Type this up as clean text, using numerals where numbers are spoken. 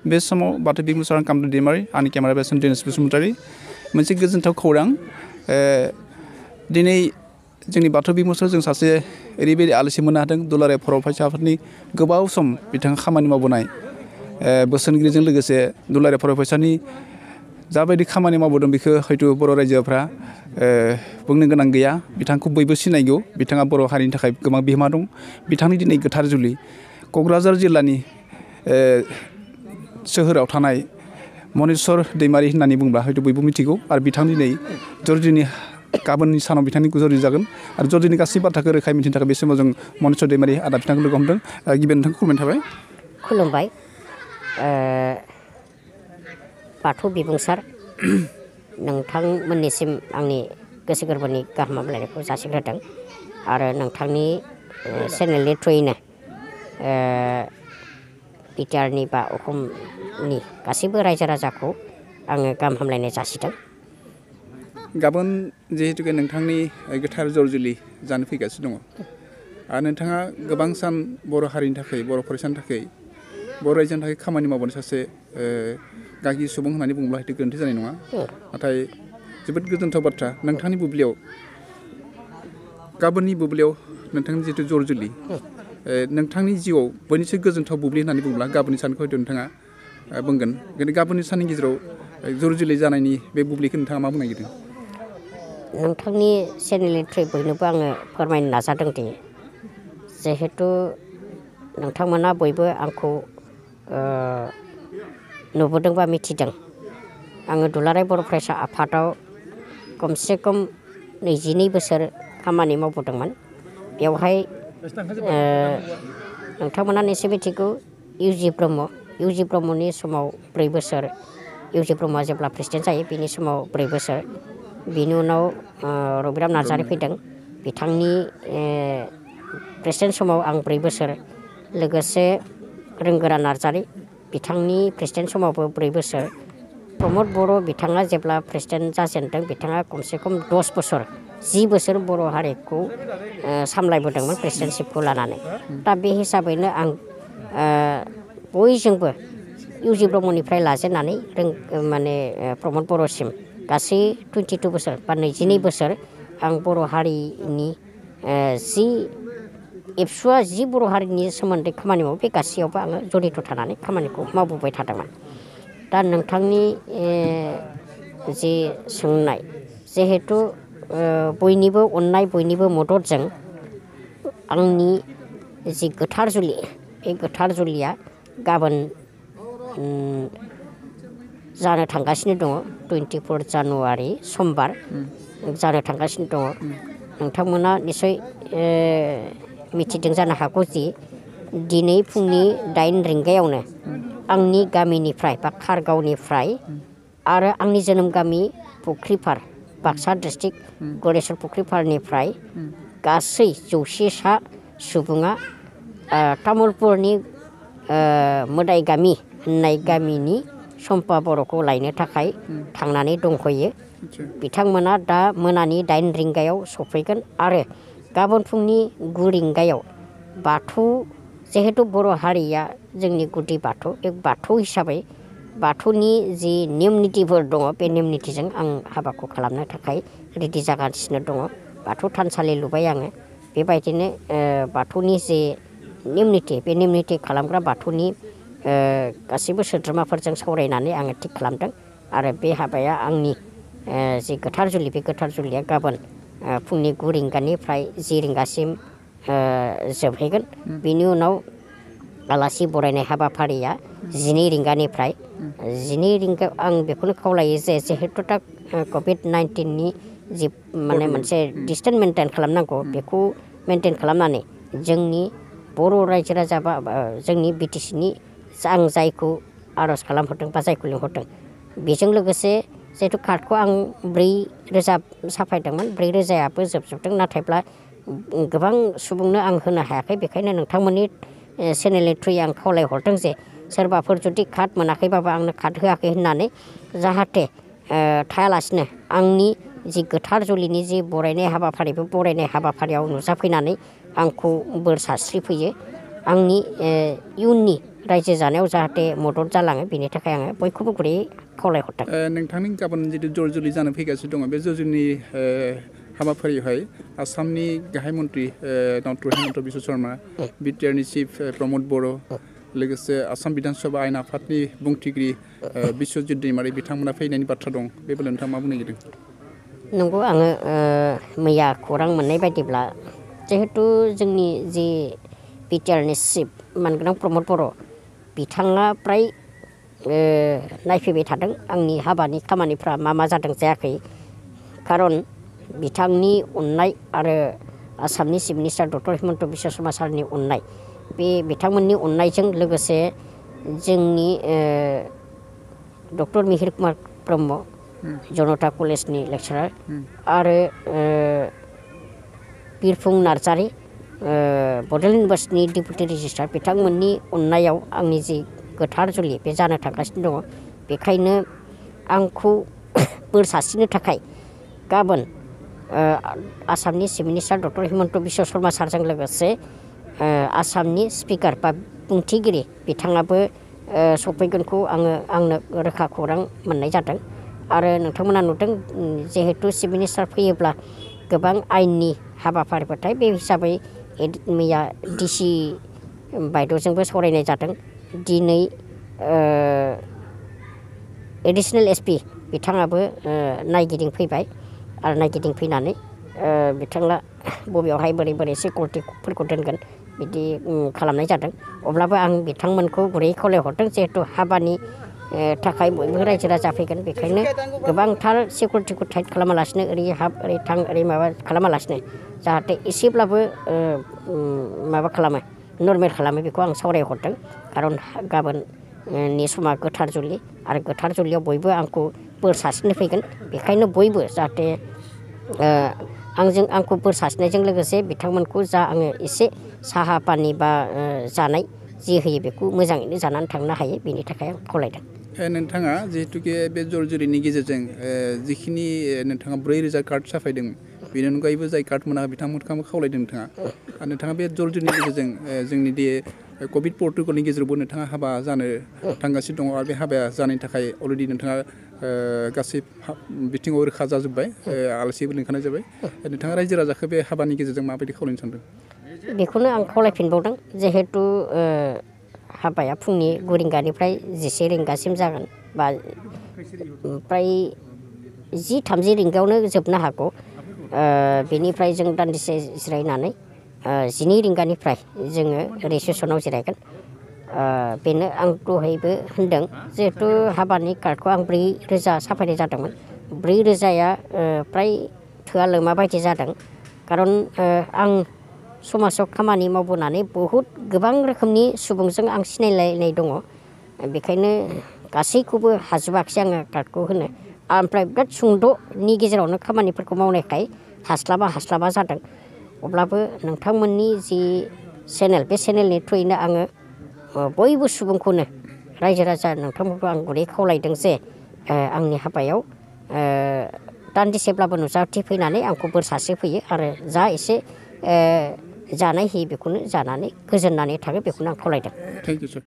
बे समाव बाथौ बिबुंसार कामरुप दैमारि आंनि केमेरा पार्सन दिनेश बसुमतारी मोनसे गोजोनथाव खौरां दिनै जोंनि बाथौ बिबुंसार जों सासे ओरैबायदि आलासि मोननो हादों दुलाराय फरायसाफोरनि गोबाव सम बिथाङा खामानि मावबोनाय बोसोनगिरिजों लोगोसे दुलाराय फरायसानि जाबायदि खामानि मावबोदों बेखौ हयथ' बर' रायजोफ्रा बुंनो गोनां गैया बिथांखौ बयबो सिनायगौ बिथाङा बर' हारिनि थाखाय गोबां बिहोमा दं बिथांनि दिनै गोथार जुलि क'क्राझार जिल्लानि सोहोराव थानाय मनेस्वर दैमारि होननानै बुंब्ला हयथ' बयबो मिथिगौ आरो बिथां दिनै जर्जिनि गाबोननि सानाव बिथांनि जर्जि जागोन आरो जर्जिनि गासै बाथ्राखौ रोखायै मिथिनो थाखाय बे समाव जों मनेस्वर दैमारि आदा बिथांखौ लोगो हमदों गिबियाव नोंथांखौ खुलुमनाय थाबाय खुलुमबाय बाथौ बिबुंसार नोंथांमोननिसिम आंनि गोसो गोरबोनि गाहाम हामलायनायखौ जासिग्रोदों आरो नोंथांनि चेनेलनि थ्रुयैनो बिटिआरनि बा अखमनि गासैबो रायजो राजाखौ आङो गाहाम हामलायनाय जासिदों गाबोन जिहेतुके नोंथांनि गोथार जरजुलि जानो फैगासिनो दङ आरो नोंथाङा गोबां सान बर' हारिनि थाखाय बर' फरायसानि थाखाय बर' रायजोनि थाखाय खामानि मावबोनाय सासे गागि सुबुं होननानै बुङोब्ला हयथ' गोरोन्थि जानाय नङा नाथाय जोबोद गोजोनथाव बाथ्रा नोंथांनि बुब्लियाव गाबोननि बुब्लियाव नोंथांनि जिथु जरजुलि नोंथांनि जिउआव बयनिख्रुइ गोजोनथाव बुब्लि होननानै बुङोब्ला गाबोननि सानखौ हयथ' नोंथाङा बुंगोन गाबोननि साननि गेजेराव जरजुलि जानायनि बे बुब्लिखौ नोंथाङा मा बुंनो नागिरदों नोंथांनि चेनेलनि थ्रुयै बयनोबो आङो फोरमायनो नाजादों दि जिहेतु नोंथांमोना बयबो आंखौ नुबोदों बा मिथिदों आङो दुलाराय बर' फरायसा आफादाव खमसे खम 22 बोसोर खामानि मावबोदोंमोन बेवहाय नोंथांमोना निसय मिथिगौ इउजि ब्रह्मनि समाव 4 बोसोर इउजि ब्रह्मआ जेब्ला प्रेसिडेन्ट जायो बिनि समाव 4 बोसोर बिनि उनाव रबिराम नार्जारि फैदों बिथांनि प्रेसिडेन्ट समाव आं 4 बोसोर लोगोसे रोंगोरा नार्जारि बिथांनि प्रेसिडेन्ट समावबो 4 बोसोर प्रमद बर' बिथाङा जेब्ला प्रेसिडेन्ट जाजेनदों बिथाङा खमसे खम 10 बोसोर 10 बोसोर बर' हारिखौ सामलायबोदोंमोन प्रेसिडेन्टशिपखौ लानानै दा बे हिसाबैनो आं बयजोंबो इउजि ब्रह्मनिफ्राय लाजेननानै माने प्रमद बर'सिम गासै 22 बोसोर बा 22 बोसोर आं बर' हारिनि जि एबसुआ जि बर' हारिनि सोमोन्दै खामानि मावो बे गासैयावबो आङो जड़ित थानानै खामानिखौ मावबोबाय थादोंमोन दा नोंथांनि जि सोंनाय जिहेतु बयनिबो अननाय बयनिबो मददजों आंनि जि गोथार जुलि बे गोथार जुलिया गाबोन जानो थांगासिनो दङ 24 जानुवारि समबार जानो थांगासिनो दङ नोंथांमोना निसय मिथिदों जानो हागौ जि दिनै फुंनि 8 रिंगायावनो आंनि गामिनिफ्राय बा खारगावनिफ्राय आरो आंनि जोनोम गामि फुख्रिपार बाक्सा डिस्ट्रिक्ट गरेस्वर फुख्रिपारनिफ्राय गासै 100 सुबुङा तामुलपुरनि मोदाय गामि होननाय गामिनि सम्पा बर'खौ लायनो थाखाय थांनानै दंहैयो बिथांमोना दा मोनानि 8 रिंगायाव सफैगोन आरो गाबोन फुंनि 9 रिंगायाव बाथौ जिहेतु बर' हारिया जोंनि गुदि बाथौ बे बाथौ हिसाबै बाथौनि जि नेम नितिफोर दङ बे नेम नितिजों आं हाबाखौ खालामनो थाखाय रेडि जागासिनो दङ बाथौ थानसालि लुबाय आङो बेबायदिनो बाथौनि जे नेम निति बे नेम निति खालामग्रा बाथौनि गासैबो सोद्रोमाफोरजों सावरायनानै आङो थिग खालामदों आरो बे हाबाया आंनि जि गोथार जुलि बे गोथार जुलिया गाबोन फुंनि 9 रिंगानिफ्राय 10 रिंगासिम जोबहैगोन बिनि उनाव आलासि बरायनाय हाबाफारिया 12 रिंगानिफ्राय 12 रिंगायाव आं बेखौनो खावलायो जे जिहेतु दा COVID-19 नि जि माने मोनसे डिसटेन्स मेनटेन खालामनांगौ बेखौ मेनटेन खालामनानै जोंनि बर' रायजो राजा बा जोंनि बिटिसिनि आं जायखौ आर'ज खालामहरदों बा जायखौ लिंहरदों बेजों लोगोसे जिहेतु कार्डखौ आं 4,000 साफायदोंमोन 4,000याबो जोबजोबदों नाथायब्ला गोबां सुबुंनो आं होनो हायाखै बेखायनो नोंथांमोननि चेनेलनि थ्रुयै आं खावलायहरदों जे सोरबाफोर जुदि कार्ड मोनाखैबाबो आंनो कार्ड होआखै होननानै जाहाथे थायालासिनो आंनि जि गोथार जुलिनि जि बरायनाय हाबाफारि बे बरायनाय हाबाफारियाव नुजाफैनानै आंखौ बोर सारस्रिफैयो आंनि इयुननि रायजो जानायाव जाहाथे मदद जालाङो बेनि थाखाय आङो बयखौबो गुरैयै खावलायहरदों। नोंथांनि गाबोन जितु जर जुलि जानो फैगासिनो दङ बे जर जुलिनि हाबाफारियावहाय आसामनि गाहाय मन्त्रि डक्टर हेमन्त बिश्व शर्मा, बिटिआरनि चिफ प्रमद बर', लोगोसे आसाम बिधान सभा आयेन आफादनि बुंथिगिरि बिश्वजित दैमारि बिथांमोना फैनायनि बाथ्रा दं। बे बेलायाव नोंथाङा मा बुंनो नागिरदों? नंगौ, आङो मैया खौरां मोननाय बायदिब्ला जिहेथु जोंनि जि बिटिआरनि चिफ मानगोनां प्रमद बर' बिथाङा फ्राय नायफैबाय थादों आंनि हाबानि खामानिफ्रा मा मा जादों जायाखै। खारन बिथांनि अननाय आरो आसामनि chief minister doctor Hemant Biswa Sharma सारनि अननाय, बे बिथांमोननि अननायजों लोगोसे जोंनि डक्टर मिहिर कुमार ब्रह्म जनता कलेजनि लेक्सारार आरो बिरफुं नार्जारि बड'लेण्ड इउनिभार्सिटिनि डेपुटि रेजिस्ट्रार बिथांमोननि अननायाव आंनि जि गोथार जुलि बे जानो थांगासिनो दङ। बेखायनो आंखौ बोर सारस्रिनो थाखाय गाबोन आसामनि chief minister doctor Hemant Biswa Sharma सारजों लोगोसे आसामनि स्पिकार बा बुंथिगिरि बिथाङाबो सफैगोनखौ आंनो रोखा खौरां मोननाय जादों। आरो नोंथांमोना नुदों जिहेतु चिफ मिनिस्टार फैयोब्ला गोबां आयेननि हाबाफारिफोर थायो। बे हिसाबै मैया डिसि बायद'जोंबो सावरायनाय जादों। दिनै एडिसनेल एसपि बिथाङाबो नायगिदिंफैबाय आरो नायगिदिंफैनानै बिथाङा बबेयावहाय बोरै बोरै सिकिउरिटिफोरखौ दोनगोन बिदि खालामनाय जादों। अब्लाबो आं बिथांमोनखौ गुरैयै खावलायहरदों जिहेतु हाबानि थाखाय बयबो रायजो राजा फैगोन, बेखायनो गोबांथार सिकिउरिटिखौ टाइट खालामालासिनो ओरै हाब ओरै थां ओरै माबा खालामालासिनो जाहाथे एसेब्लाबो माबा खालामो, नर्मेल खालामो, बेखौ आं सावरायहरदों। खारन गाबोननि समा गोथार जुलि आरो गोथार जुलियाव बयबो आंखौ बोर सारस्रिनो फैगोन। बेखायनो बयबो जाहाथे आंखौ बोर सारस्रिनायजों लोगोसे बिथांमोनखौ जा आङो एसे साहा पानि बा जानाय जि होयो बेखौ मोजाङैनो जानानै थांनो हायो, बेनि थाखाय आं खावलायदों। नोंथाङा जिहेतुके बे जर जुलिनि गेजेरजों जिखिनि नोंथाङा 4,000 कार्ड साफायदों, बेनि अनगायैबो जाय कार्ड मोना बिथांमोनखौ खावलायदों नोंथाङा। आरो नोंथाङा बे जर जुलिनि गेजेरजों जोंनि दि कभिड प्रट'कलनि गेजेरावबो नोंथाङा हाबा जानो थांगासिनो दङ आरो बे हाबाया जानायनि थाखाय अलरेडि नोंथाङा गासै बिथिङाव रोखा जाजोब्बाय, आलासिबो लिंखानाय जाबाय। नोंथाङा रायजो राजाखौ बे हाबानि गेजेरजों माबायदि खावलायनो सानदों? बेखौनो आं खावलायफिनबावदों जिहेतु हाबाया फुंनि 9 रिंगानिफ्राय 11 रिंगासिम जागोन बा फ्राय 10-30 रिंगायावनो जोबनो हागौ। बेनिफ्राय जों दान्दिसे जिरायनानै 12 रिंगानिफ्राय जोङो रिसेपसनाव जिरायगोन। बेनो आं दहायबो होनदों जिहेतु हाबानि कार्डखौ आं 4,000 साफायनाय जादोंमोन। 4,000 फ्राय थोआ लोमा बायदि जादों। खारन आं समाजाव खामानि मावबोनानै बहुद गोबां रोखोमनि सुबुंजों आं सिनायलायनाय दङ। बेखायनो गासैखौबो हाजोबाखिसै आङो कार्डखौ होनो। ओमफ्राय बिराद सुंद'नि गेजेरावनो खामानिफोरखौ मावनायखाय हास्लाबा जादों। अब्लाबो नोंथांमोननि जि चेनेल, बे चेनेलनि थ्रुयैनो आङो बयबो सुबुंखौनो रायजो राजा नोंथांमोनखौ आं गुरै खावलायदों जे आंनि हाबायाव दान्दिसेब्लाबो नुजाथिफैनानै आंखौ बोर सारस्रिफैयो आरो जा एसे जानाय होयो बेखौनो जानानै गोजोननानै थाङो, बेखौनो आं खावलायदों। Thank you sir.